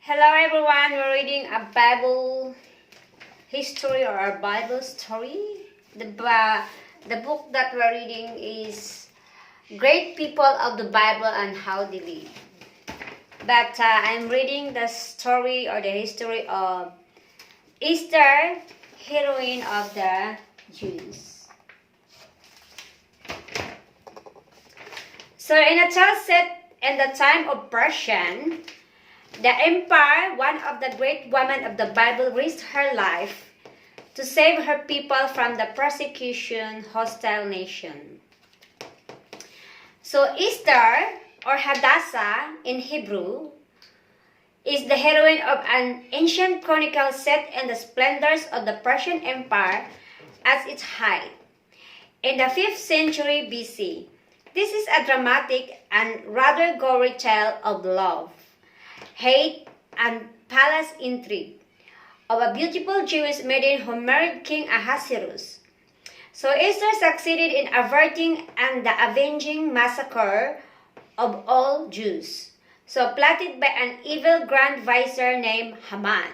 Hello everyone, we're reading a Bible history or a Bible story. The book that we're reading is Great People of the Bible and How They Live. But I'm reading the story or the history of Esther, heroine of the Jews. So in a tale set in the time of Persian, the empire, one of the great women of the Bible, risked her life to save her people from the persecution hostile nation. So Esther, or Hadassah in Hebrew, is the heroine of an ancient chronicle set in the splendors of the Persian Empire at its height. In the 5th century BC, this is a dramatic and rather gory tale of love, hate, and palace intrigue of a beautiful Jewish maiden who married King Ahasuerus. So Esther succeeded in averting and the avenging massacre of all Jews, so plotted by an evil grand vizier named Haman.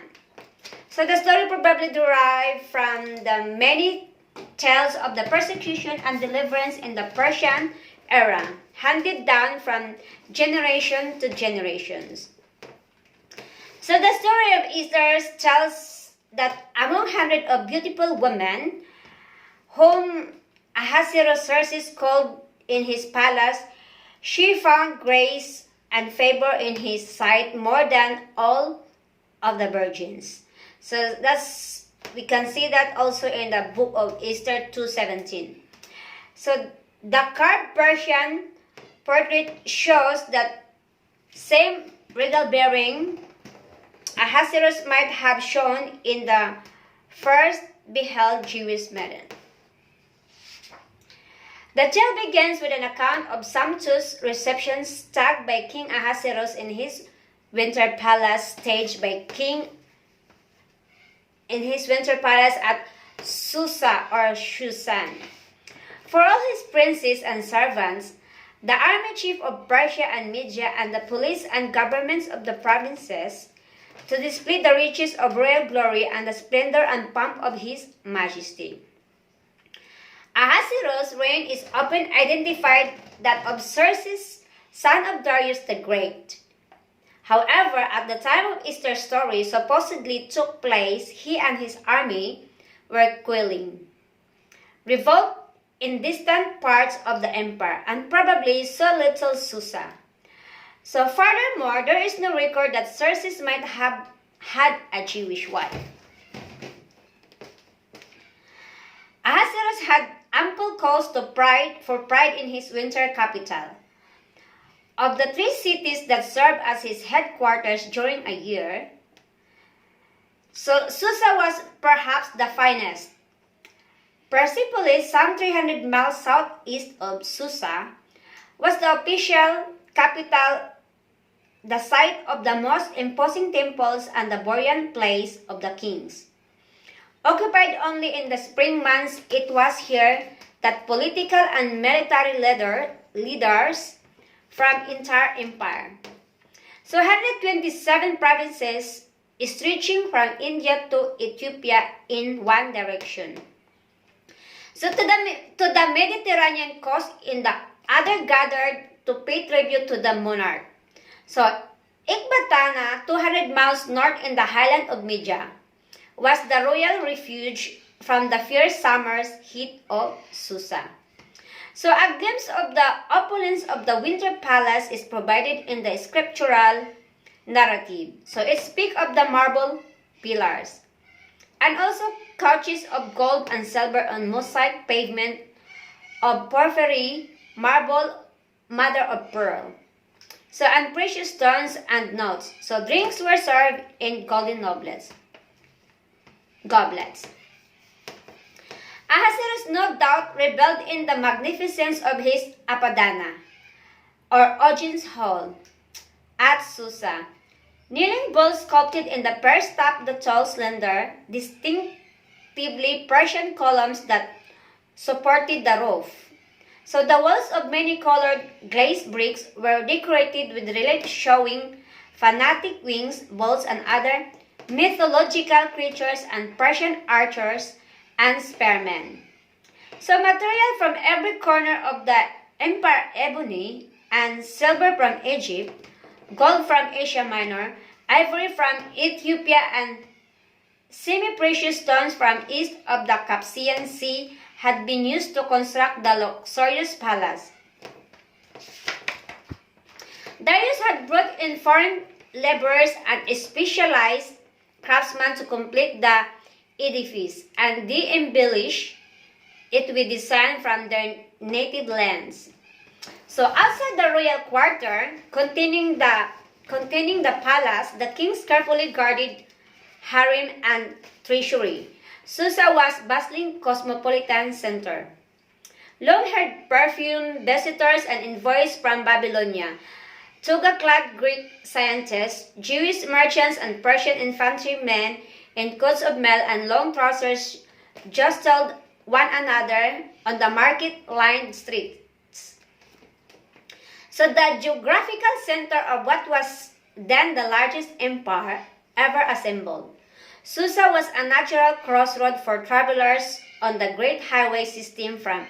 So the story probably derived from the many tales of the persecution and deliverance in the Persian era, handed down from generation to generations. So the story of Esther tells that among hundreds of beautiful women whom Ahasuerus called in his palace, she found grace and favor in his sight more than all of the virgins. So we can see that also in the book of Esther 2:17. So the carved Persian portrait shows that same regal bearing Ahasuerus might have shown in the first beheld Jewish maiden. The tale begins with an account of sumptuous reception staged by King Ahasuerus in his winter palace, staged by King in his winter palace at Susa or Shushan. For all his princes and servants, the army chief of Persia and Media, and the police and governments of the provinces, to display the riches of royal glory and the splendor and pomp of his majesty. Ahasuerus' reign is often identified that of Xerxes, son of Darius the Great. However, at the time of Esther's story supposedly took place, he and his army were quelling revolt in distant parts of the empire, and probably so little Susa. So furthermore, there is no record that Xerxes might have had a Jewish wife. Ahasuerus had ample cause for pride in his winter capital. Of the 3 cities that served as his headquarters during a year, so Susa was perhaps the finest. Persepolis, some 300 miles southeast of Susa, was the official capital, the site of the most imposing temples and the burial place of the kings. Occupied only in the spring months, it was here that political and military leaders from entire empire. So 127 provinces stretching from India to Ethiopia in one direction. So to the Mediterranean coast in the other gathered to pay tribute to the monarch. So Ecbatana, 200 miles north in the highland of Media, was the royal refuge from the fierce summer's heat of Susa. So a glimpse of the opulence of the winter palace is provided in the scriptural narrative. So it speaks of the marble pillars and also couches of gold and silver on mosaic pavement of porphyry, marble, mother of pearl. So and precious stones and notes. So drinks were served in golden goblets. Ahasuerus no doubt reveled in the magnificence of his Apadana, or Ogin's Hall, at Susa. Kneeling bulls sculpted in the first top the tall, slender, distinctively Persian columns that supported the roof. So the walls of many colored glazed bricks were decorated with reliefs showing fanatic wings, bulls, and other mythological creatures, and Persian archers and spearmen. So material from every corner of the empire, ebony and silver from Egypt, gold from Asia Minor, ivory from Ethiopia, and semi-precious stones from east of the Caspian Sea had been used to construct the luxurious palace. Darius had brought in foreign laborers and specialized craftsmen to complete the edifice and de-embellish it with design from their native lands. So outside the royal quarter, containing the palace, the kings carefully guarded harem and treasury. Susa was bustling cosmopolitan center. Long-haired perfumed visitors and envoys from Babylonia, toga-clad Greek scientists, Jewish merchants, and Persian infantrymen in coats of mail and long trousers jostled one another on the market-lined streets. So the geographical center of what was then the largest empire ever assembled, Susa was a natural crossroad for travelers on the great highway system from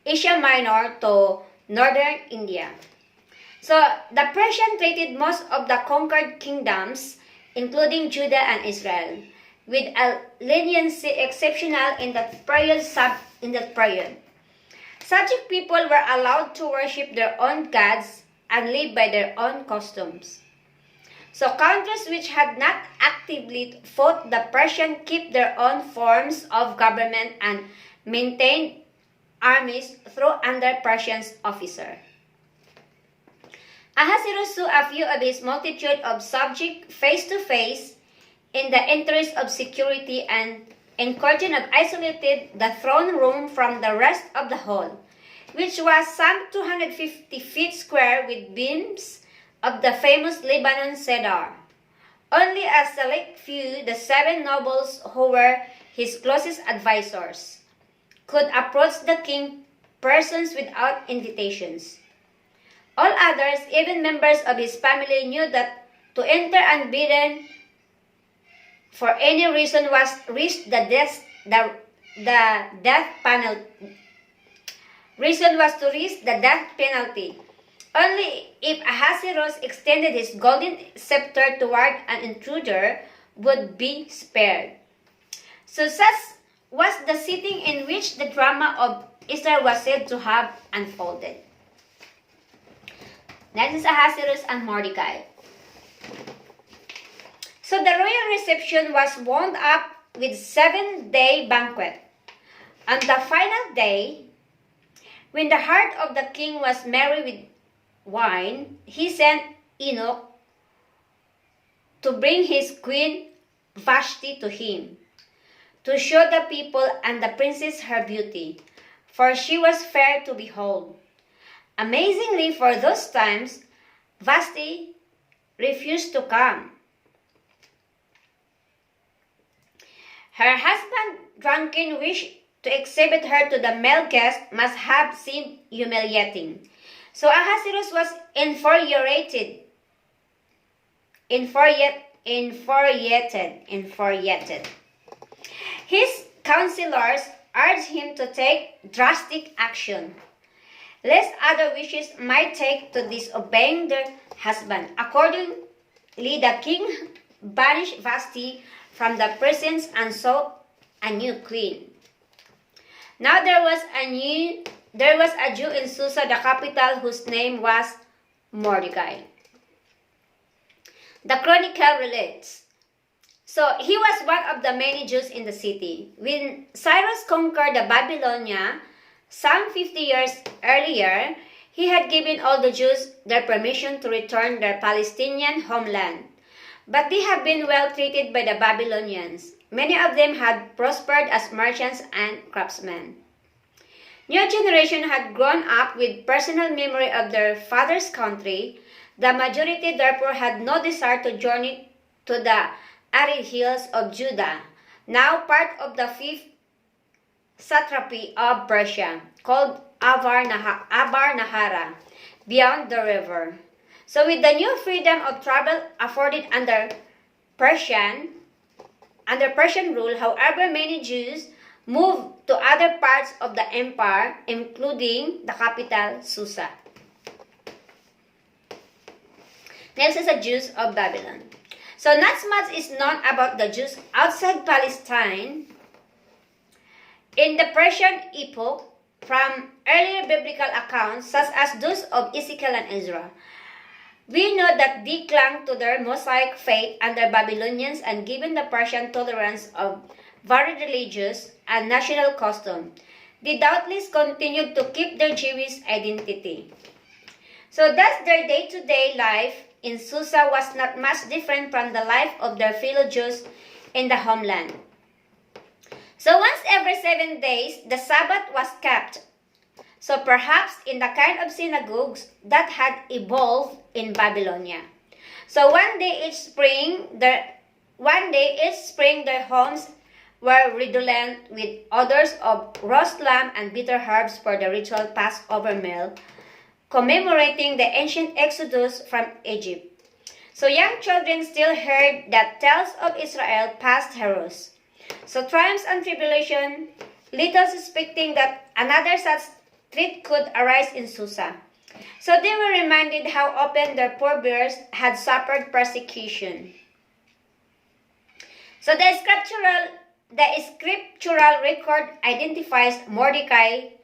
Asia Minor to northern India. So the Persians traded most of the conquered kingdoms, including Judah and Israel, with a leniency exceptional in that period. Subject people were allowed to worship their own gods and live by their own customs. So countries which had not actively fought the Persians kept their own forms of government and maintained armies through under Persian officers. Ahasuerus saw a few of his multitude of subjects face to face in the interest of security and in curtain of isolated the throne room from the rest of the hall, which was some 250 feet square with beams of the famous Lebanon cedar. Only a select few, the 7 nobles who were his closest advisors, could approach the king persons without invitations. All others, even members of his family, knew that to enter unbidden for any reason was risk the death penalty. Reason was to risk the death penalty. Only if Ahasuerus extended his golden scepter toward an intruder would be spared. So such was the setting in which the drama of Esther was said to have unfolded. Next is Ahasuerus and Mordecai. So the royal reception was wound up with 7-day banquet. On the final day, when the heart of the king was merry with wine, he sent Enoch to bring his queen Vashti to him, to show the people and the princess her beauty, for she was fair to behold. Amazingly, for those times, Vashti refused to come. Her husband, drunken wish to exhibit her to the male guest must have seemed humiliating. So Ahasuerus was infuriated. His counselors urged him to take drastic action, lest other wishes might take to disobeying their husband. Accordingly, the king banished Vashti from the presence and sought a new queen. Now there was a Jew in Susa, the capital, whose name was Mordecai. The chronicle relates. So he was one of the many Jews in the city. When Cyrus conquered the Babylonia, some 50 years earlier, he had given all the Jews their permission to return to their Palestinian homeland. But they had been well treated by the Babylonians. Many of them had prospered as merchants and craftsmen. New generation had grown up with personal memory of their father's country. The majority therefore had no desire to journey to the arid hills of Judah, now part of the 5th satrapy of Persia, called Abar Nahara, beyond the river. So with the new freedom of travel afforded under Persian rule, however, many Jews moved to other parts of the empire, including the capital, Susa. Next is the Jews of Babylon. So not much is known about the Jews outside Palestine in the Persian epoch from earlier biblical accounts such as those of Ezekiel and Ezra. We know that they clung to their Mosaic faith under Babylonians, and given the Persian tolerance of varied religious and national custom, they doubtless continued to keep their Jewish identity. So thus their day-to-day life in Susa was not much different from the life of their fellow Jews in the homeland. So once every 7 days, the Sabbath was kept. So perhaps in the kind of synagogues that had evolved in Babylonia. So one day each spring, their homes were redolent with odors of roast lamb and bitter herbs for the ritual Passover meal, commemorating the ancient exodus from Egypt. So young children still heard the tales of Israel past heroes. So triumphs and tribulation, little suspecting that another such treat could arise in Susa. So they were reminded how often their forebears had suffered persecution. So the scriptural record identifies Mordecai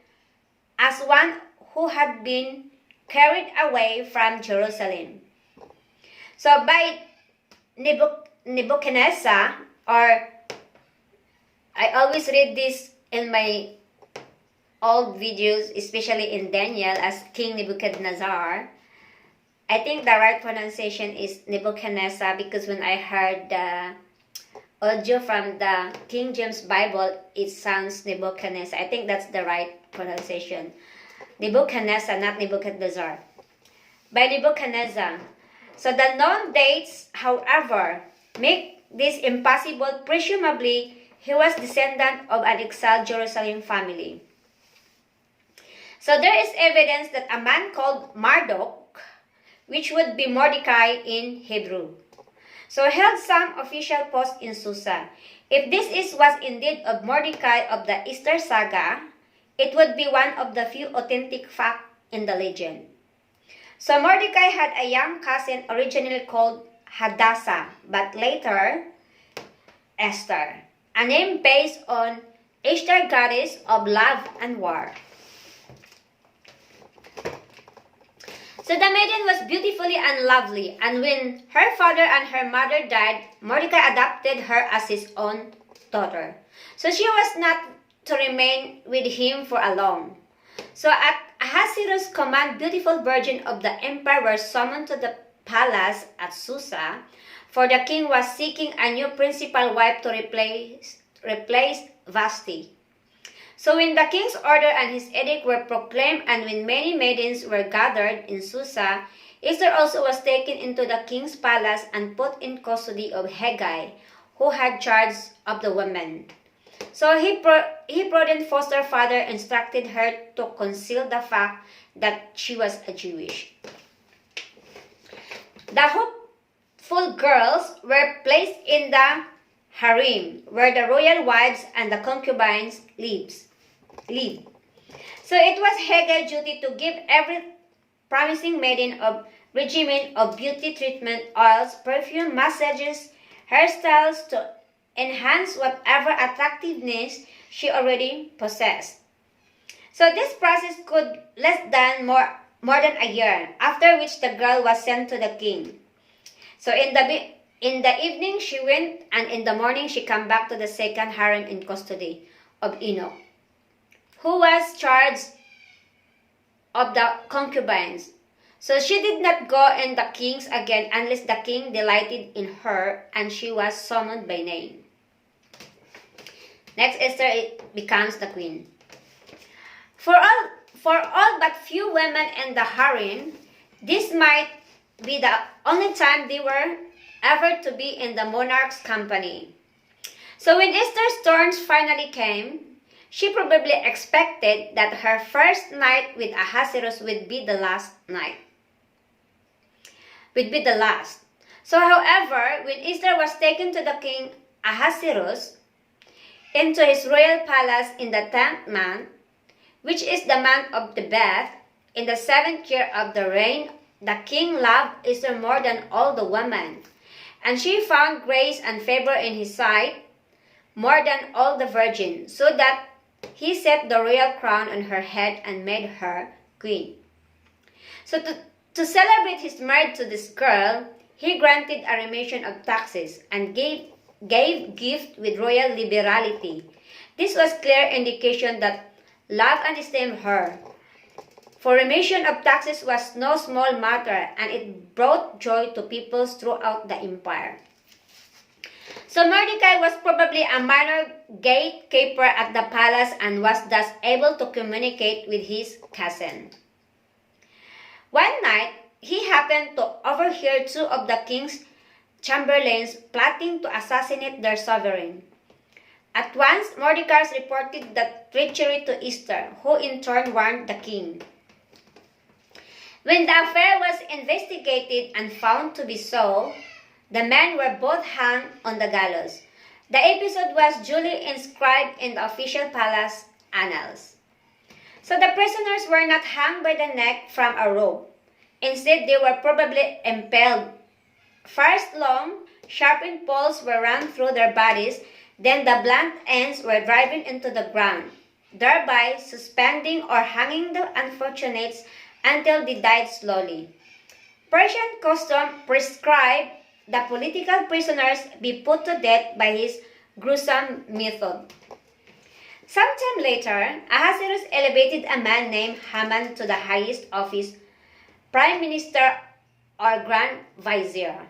as one who had been carried away from Jerusalem. So by Nebuchadnezzar, or I always read this in my old videos, especially in Daniel, as King Nebuchadnezzar. I think the right pronunciation is Nebuchadnezzar, because when I heard the audio from the King James Bible, it sounds Nebuchadnezzar. I think that's the right pronunciation. Nebuchadnezzar, not Nebuchadnezzar. By Nebuchadnezzar. So the known dates, however, make this impossible. Presumably, he was descendant of an exiled Jerusalem family. So there is evidence that a man called Marduk, which would be Mordecai in Hebrew, so held some official post in Susa. If this was indeed of Mordecai of the Esther saga, it would be one of the few authentic facts in the legend. So Mordecai had a young cousin originally called Hadassah, but later Esther, a name based on Esther, goddess of love and war. So the maiden was beautifully and lovely, and when her father and her mother died, Mordecai adopted her as his own daughter. So she was not to remain with him for a long. So at Ahasuerus' command, beautiful virgins of the empire were summoned to the palace at Susa, for the king was seeking a new principal wife to replace Vashti. So when the king's order and his edict were proclaimed, and when many maidens were gathered in Susa, Esther also was taken into the king's palace and put in custody of Hegai, who had charge of the women. So he prudent foster father instructed her to conceal the fact that she was a Jewish. The hopeful girls were placed in the harem, where the royal wives and the concubines live. So it was Hegai's duty to give every promising maiden a regimen of beauty treatment, oils, perfume, massages, hairstyles to enhance whatever attractiveness she already possessed. So this process could less than more than a year, after which the girl was sent to the king. So in the evening she went, and in the morning she came back to the second harem in custody of Enoch, who was charged of the concubines. So she did not go in the king's again unless the king delighted in her, and she was summoned by name. Next, Esther becomes the queen. For all but few women in the harem, this might be the only time they were ever to be in the monarch's company. So when Esther's turn finally came, she probably expected that her first night with Ahasuerus would be the last night. would be the last. So, however, when Esther was taken to the king Ahasuerus into his royal palace in the 10th month, which is the month of the Beth, in the 7th year of the reign, the king loved Esther more than all the women, and she found grace and favor in his sight more than all the virgins, so that he set the royal crown on her head and made her queen. So to celebrate his marriage to this girl, he granted a remission of taxes and gave gift with royal liberality. This was clear indication that love and esteemed her. For remission of taxes was no small matter, and it brought joy to peoples throughout the empire. So Mordecai was probably a minor gatekeeper at the palace and was thus able to communicate with his cousin. One night, he happened to overhear two of the king's chamberlains plotting to assassinate their sovereign. At once, Mordecai reported the treachery to Esther, who in turn warned the king. When the affair was investigated and found to be so, the men were both hung on the gallows. The episode was duly inscribed in the official palace annals. So the prisoners were not hung by the neck from a rope. Instead, they were probably impaled. First, long, sharpened poles were run through their bodies, then the blunt ends were driven into the ground, thereby suspending or hanging the unfortunates until they died slowly. Persian custom prescribed the political prisoners be put to death by his gruesome method. Sometime later, Ahasuerus elevated a man named Haman to the highest office, prime minister or grand vizier.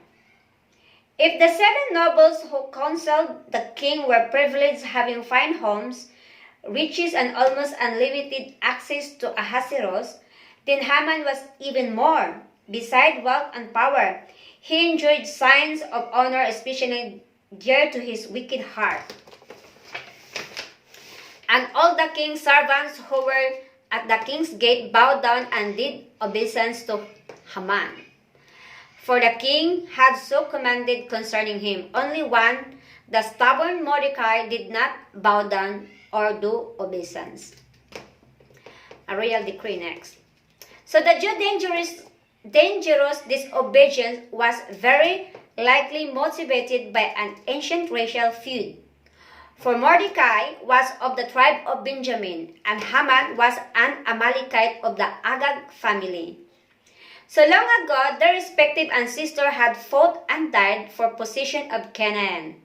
If the 7 nobles who counseled the king were privileged, having fine homes, riches, and almost unlimited access to Ahasuerus, then Haman was even more. Besides wealth and power, he enjoyed signs of honor, especially dear to his wicked heart. And all the king's servants who were at the king's gate bowed down and did obeisance to Haman. For the king had so commanded concerning him. Only one, the stubborn Mordecai, did not bow down or do obeisance. A royal decree next. So the Jew dangerous disobedience was very likely motivated by an ancient racial feud. For Mordecai was of the tribe of Benjamin, and Haman was an Amalekite of the Agag family. So long ago, their respective ancestors had fought and died for possession of Canaan.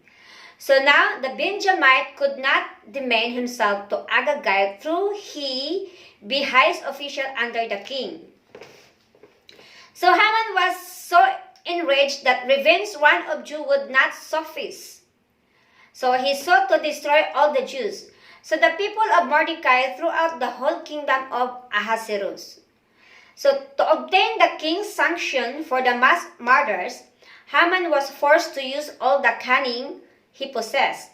So now the Benjamite could not demean himself to Agagite through he be highest official under the king. So Haman was so enraged that revenge one of Jew would not suffice. So he sought to destroy all the Jews. So the people of Mordecai throughout the whole kingdom of Ahasuerus. So to obtain the king's sanction for the mass murders, Haman was forced to use all the cunning he possessed.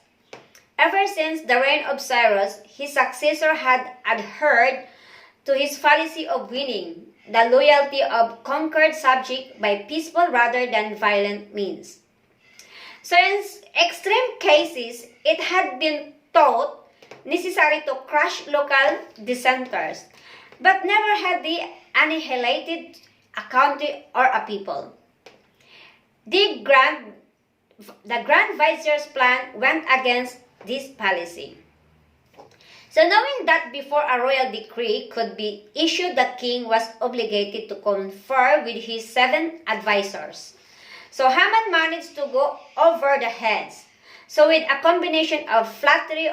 Ever since the reign of Cyrus, his successor had adhered to his policy of winning the loyalty of conquered subjects by peaceful rather than violent means. So in extreme cases, it had been thought necessary to crush local dissenters, but never had they annihilated a country or a people. The Grand Vizier's plan went against this policy. So knowing that before a royal decree could be issued, the king was obligated to confer with his 7 advisors. So Haman managed to go over the heads. So with a combination of flattery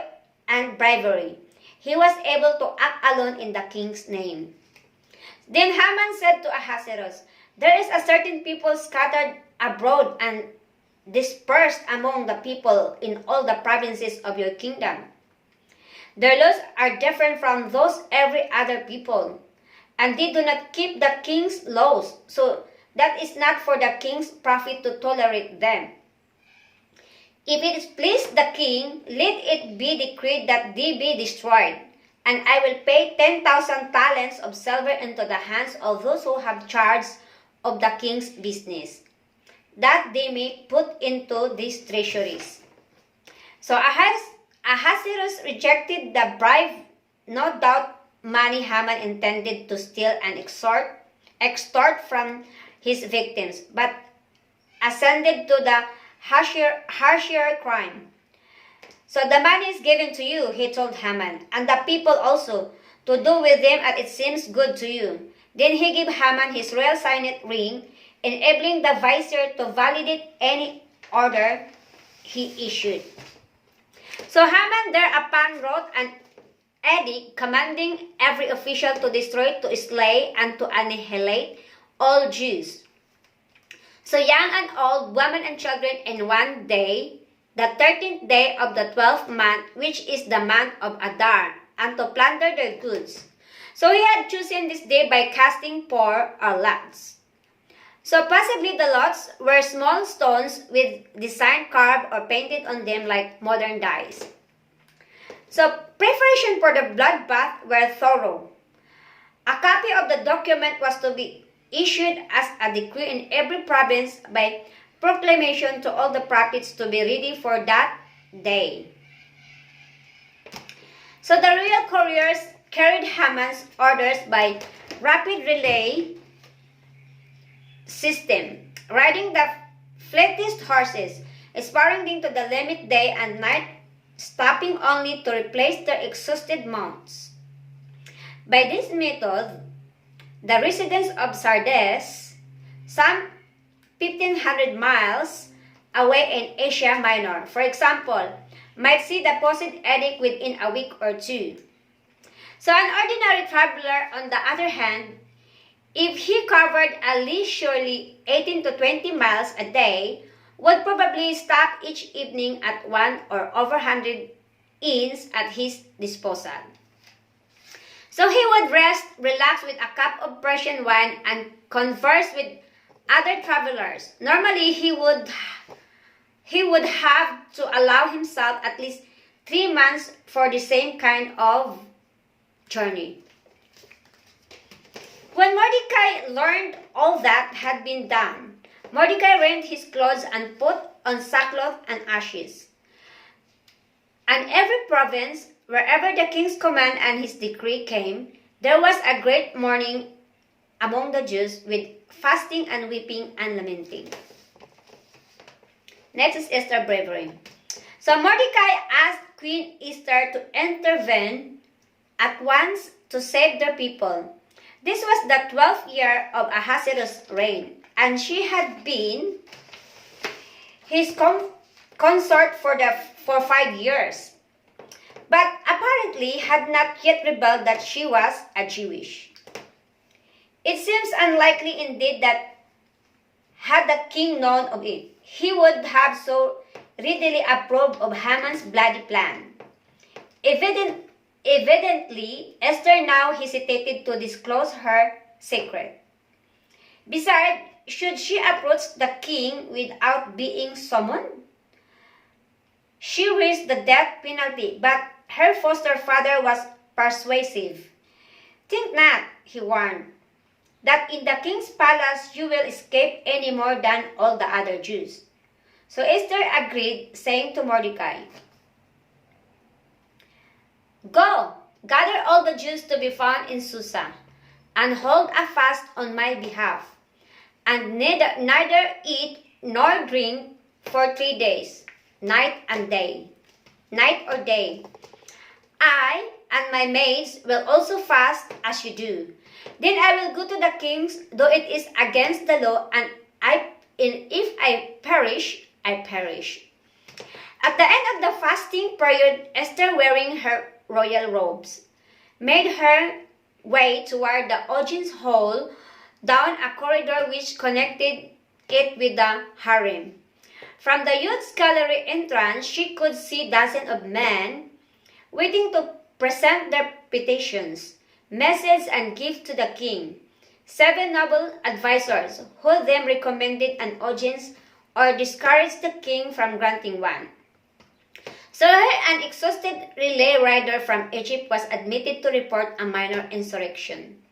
and bribery, he was able to act alone in the king's name. Then Haman said to Ahasuerus, "There is a certain people scattered abroad and dispersed among the people in all the provinces of your kingdom. Their laws are different from those every other people, and they do not keep the king's laws, so that is not for the king's profit to tolerate them. If it please the king, let it be decreed that they be destroyed, and I will pay 10,000 talents of silver into the hands of those who have charge of the king's business, that they may put into these treasuries. So Ahasuerus rejected the bribe, no doubt money Haman intended to steal and extort from his victims, but ascended to the harsher crime. So the money is given to you, he told Haman, and the people also, to do with them as it seems good to you. Then he gave Haman his royal signet ring, enabling the vizier to validate any order he issued. So Haman thereupon wrote an edict commanding every official to destroy, to slay, and to annihilate all Jews. So young and old, women and children, in one day, the 13th day of the 12th month, which is the month of Adar, and to plunder their goods. So he had chosen this day by casting pour or lots. So possibly the lots were small stones with design carved or painted on them like modern dice. So preparation for the bloodbath were thorough. A copy of the document was to be issued as a decree in every province by proclamation to all the prophets to be ready for that day. So the royal couriers carried Haman's orders by rapid relay system, riding the fleetest horses, spurring them to the limit day and night, stopping only to replace their exhausted mounts. By this method, the residents of Sardes, some 1,500 miles away in Asia Minor, for example, might see the posted edict within a week or two. So an ordinary traveler, on the other hand, if he covered a leisurely 18 to 20 miles a day, would probably stop each evening at one or over 100 inns at his disposal. So he would rest, relax with a cup of Persian wine, and converse with other travelers. Normally, he would have to allow himself at least 3 months for the same kind of journey. When Mordecai learned all that had been done, Mordecai rent his clothes and put on sackcloth and ashes. And every province, wherever the king's command and his decree came, there was a great mourning among the Jews, with fasting and weeping and lamenting. Next is Esther bravery. So Mordecai asked Queen Esther to intervene at once to save their people. This was the 12th year of Ahasuerus' reign, and she had been his consort for 5 years, but apparently had not yet rebelled that she was a Jewish. It seems unlikely indeed that had the king known of it, he would have so readily approved of Haman's bloody plan. Evidently, Esther now hesitated to disclose her secret. Besides, should she approach the king without being summoned? She risked the death penalty, but her foster father was persuasive. Think not, he warned, that in the king's palace you will escape any more than all the other Jews. So Esther agreed, saying to Mordecai, "Go, gather all the Jews to be found in Susa, and hold a fast on my behalf, and neither eat nor drink for 3 days, night or day. I and my maids will also fast as you do. Then I will go to the kings, though it is against the law, and if I perish, I perish." At the end of the fasting period, Esther, wearing her royal robes, made her way toward the audience hall, down a corridor which connected it with the harem. From the youth's gallery entrance, she could see dozens of men waiting to present their petitions, messages, and gifts to the king. 7 noble advisors, who then recommended an audience or discouraged the king from granting one. So an exhausted relay rider from Egypt was admitted to report a minor insurrection.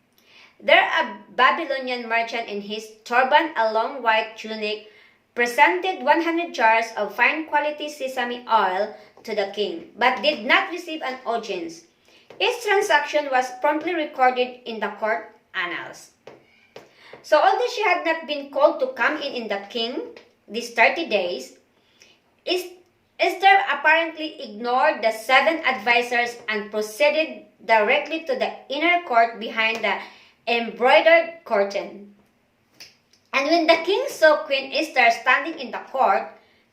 There a Babylonian merchant in his turban, a long white tunic, presented 100 jars of fine quality sesame oil to the king, but did not receive an audience. Each transaction was promptly recorded in the court annals. So although she had not been called to come in the king these 30 days, Esther apparently ignored the 7 advisors and proceeded directly to the inner court behind the embroidered curtain. And when the king saw Queen Esther standing in the court,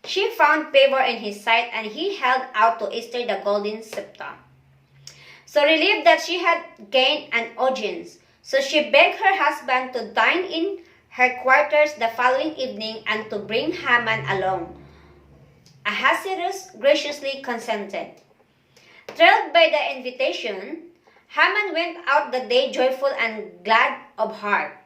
she found favor in his sight, and he held out to Esther the golden scepter. So relieved that she had gained an audience, so she begged her husband to dine in her quarters the following evening and to bring Haman along. Ahasuerus graciously consented. Thrilled by the invitation, Haman went out the day joyful and glad of heart.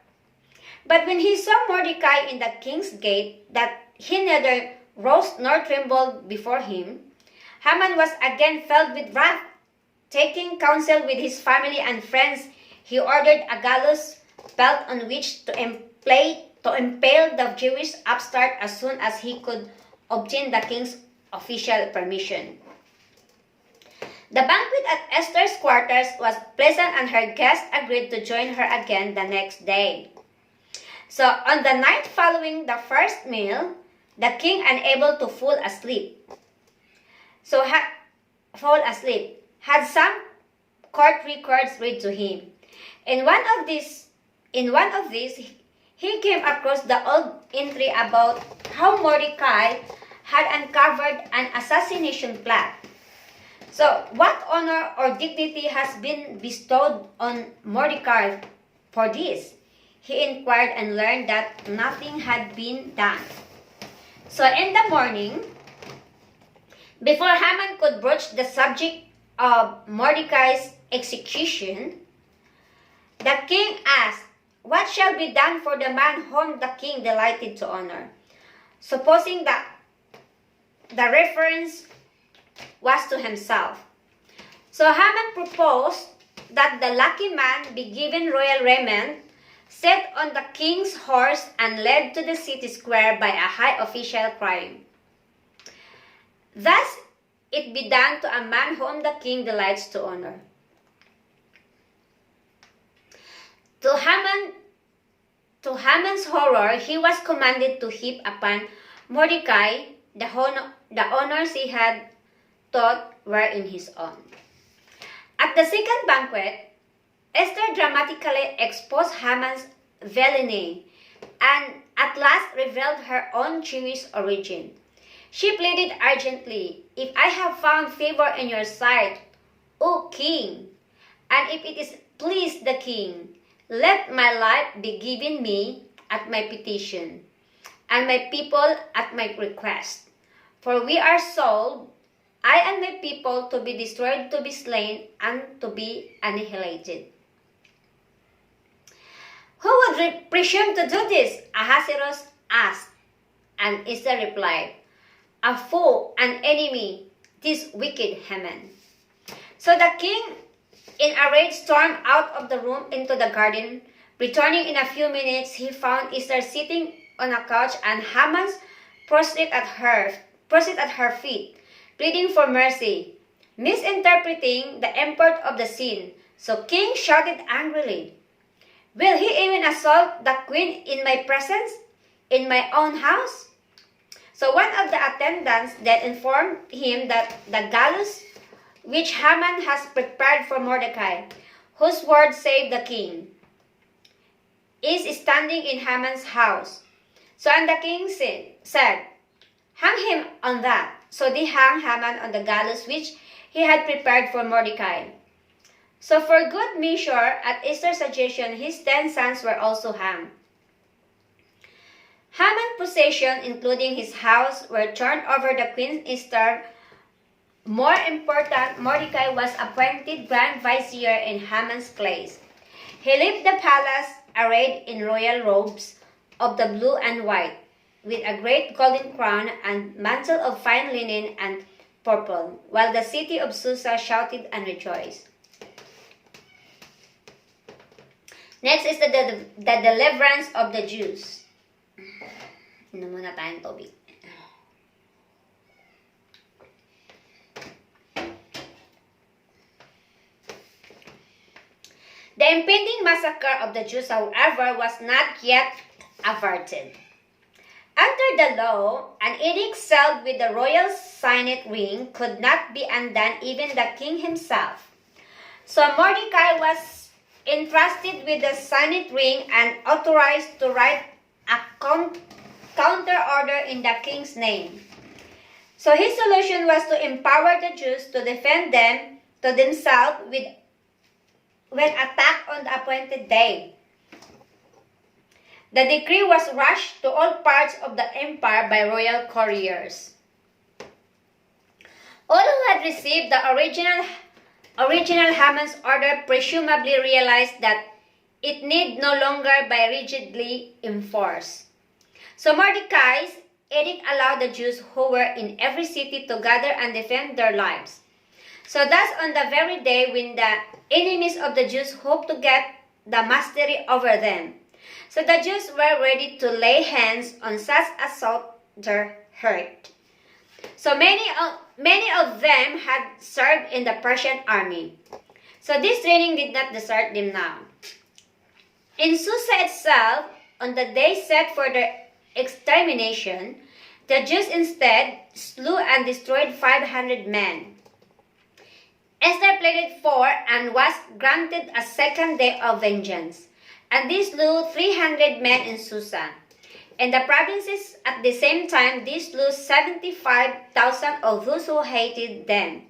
But when he saw Mordecai in the king's gate, that he neither rose nor trembled before him, Haman was again filled with wrath. Taking counsel with his family and friends, he ordered a gallows belt on which to impale the Jewish upstart as soon as he could obtain the king's official permission. The banquet at Esther's quarters was pleasant, and her guests agreed to join her again the next day. So on the night following the first meal, the king, unable to fall asleep, had some court records read to him. In one of these, he came across the old entry about how Mordecai had uncovered an assassination plot. So, what honor or dignity has been bestowed on Mordecai for this? He inquired and learned that nothing had been done. So, in the morning, before Haman could broach the subject of Mordecai's execution, the king asked, "What shall be done for the man whom the king delighted to honor?" Supposing that the reference was to himself. So Haman proposed that the lucky man be given royal raiment, set on the king's horse, and led to the city square by a high official, crying, "Thus it be done to a man whom the king delights to honor." To Haman's horror, he was commanded to heap upon Mordecai the honors he had thought were in his own. At the second banquet, Esther dramatically exposed Haman's villainy and at last revealed her own Jewish origin. She pleaded urgently, "If I have found favor in your sight, O king, and if it is pleased the king, let my life be given me at my petition, and my people at my request. For we are sold, I and my people, to be destroyed, to be slain, and to be annihilated." "Who would presume to do this?" Ahasuerus asked. And Esther replied, "A foe, an enemy, this wicked Haman." So the king, in a rage, stormed out of the room into the garden. Returning in a few minutes, he found Esther sitting on a couch, and Haman prostrate at her feet, pleading for mercy, misinterpreting the import of the sin. So king shouted angrily, "Will he even assault the queen in my presence, in my own house?" So one of the attendants then informed him that the gallows which Haman has prepared for Mordecai, whose word saved the king, is standing in Haman's house. So and the king said, "Hang him on that." So they hung Haman on the gallows which he had prepared for Mordecai. So for good measure, at Esther's suggestion, his 10 sons were also hanged. Haman's possessions, including his house, were turned over to Queen Esther. More important, Mordecai was appointed Grand Vizier in Haman's place. He left the palace arrayed in royal robes of the blue and white, with a great golden crown and mantle of fine linen and purple, while the city of Susa shouted and rejoiced. Next is the deliverance of the Jews. Inom muna tayong tubig. The impending massacre of the Jews, however, was not yet averted. Under the law, an edict sealed with the royal signet ring could not be undone, even the king himself. So Mordecai was entrusted with the signet ring and authorized to write a counter order in the king's name. So his solution was to empower the Jews to defend themselves when attacked on the appointed day. The decree was rushed to all parts of the empire by royal couriers. All who had received the original Haman's order presumably realized that it need no longer be rigidly enforced. So Mordecai's edict allowed the Jews who were in every city to gather and defend their lives. So thus on the very day when the enemies of the Jews hoped to get the mastery over them, so the Jews were ready to lay hands on such as sought their hurt. So many of them had served in the Persian army. So this training did not desert them now. In Susa itself, on the day set for their extermination, the Jews instead slew and destroyed 500 men. Esther pleaded for and was granted a second day of vengeance, and they slew 300 men in Susa. In the provinces at the same time, they slew 75,000 of those who hated them.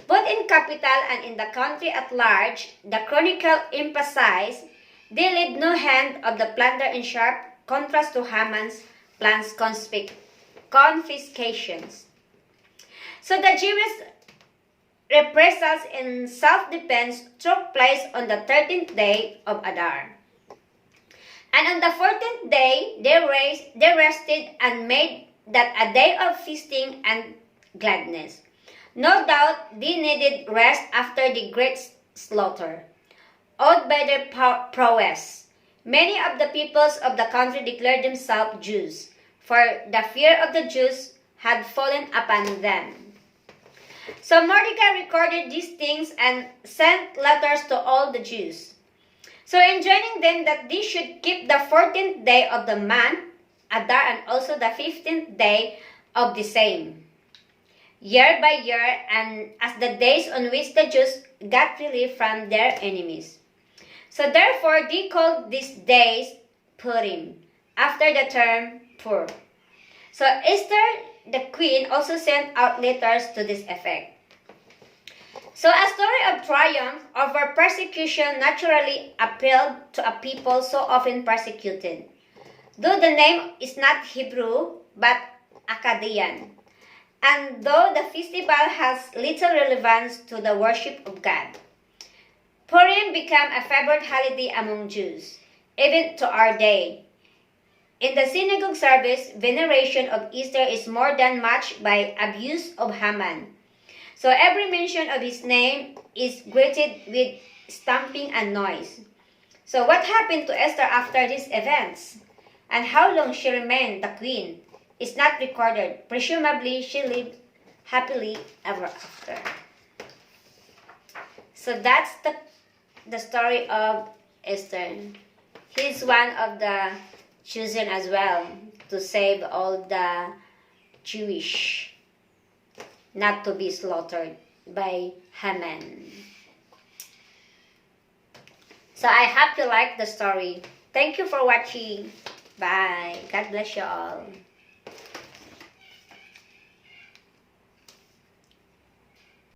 Both in capital and in the country at large, the chronicle emphasized they laid no hand of the plunder in sharp contrast to Haman's plans confiscations. So the Jewish reprisals in self-defense took place on the 13th day of Adar. And on the 14th day, they rested and made that a day of feasting and gladness. No doubt they needed rest after the great slaughter, awed by their prowess. Many of the peoples of the country declared themselves Jews, for the fear of the Jews had fallen upon them. So Mordecai recorded these things and sent letters to all the Jews, so enjoining them that they should keep the 14th day of the month, Adar, and also the 15th day of the same, year by year, and as the days on which the Jews got relief from their enemies. So therefore they called these days Purim, after the term Pur. So Esther, the queen, also sent out letters to this effect. So a story of triumph over persecution naturally appealed to a people so often persecuted, though the name is not Hebrew but Akkadian, and though the festival has little relevance to the worship of God. Purim became a favorite holiday among Jews, even to our day. In the synagogue service, veneration of Easter is more than matched by abuse of Haman. So every mention of his name is greeted with stamping and noise. So what happened to Esther after these events? And how long she remained the queen is not recorded. Presumably, she lived happily ever after. So that's the story of Esther. He's one of the chosen as well to save all the Jewish, not to be slaughtered by Haman. So I hope you like the story. Thank you for watching. Bye. God bless you all.